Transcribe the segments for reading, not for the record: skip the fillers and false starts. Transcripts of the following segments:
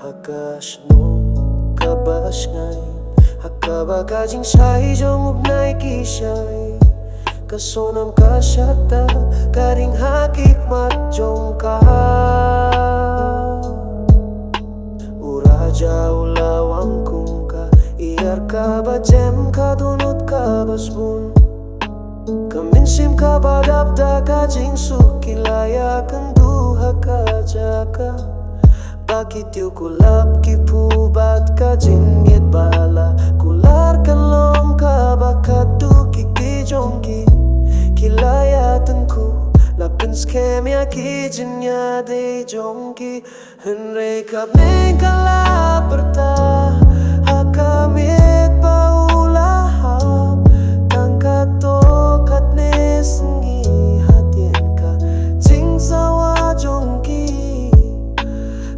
Hakashno kabash ngay Hakaba jing sai jong upnai kishay Kasonam kasyata karing hakik mat jong ka Uraja ulawang kung ka Iyar ka ba jem ka dunut ka basbun Kaminsim ka ba dapta ka jing sukilaya Kanduha ka jaka Bakit yu kulap kipubat ka jinggit bala Kular kalom ka bakadu kikijongki Kilayatanku lapin skemya ki jinya de jongki Henry kap neng kalaperta Hakamit paulahap Tangkato katne sengi hatien ka Jing sawa jongki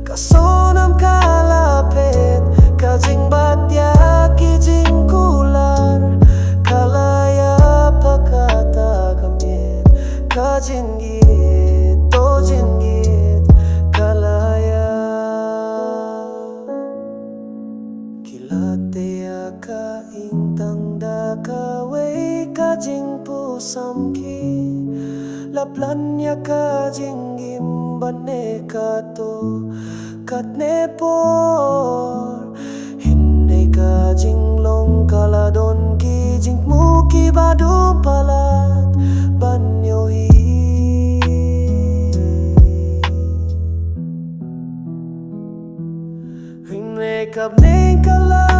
Kasonam kalapit Kajing batya kijing kular Kalaya pakata kamit Kajinggit to jinggit kalaya Kilatea ka intang da kaway kajing pusamki Laplanya kajing gimbane kato Katne por Hindi ka jinglong kaladon ki jingmu ki badu palat banyohi Hindi ka neng kaladon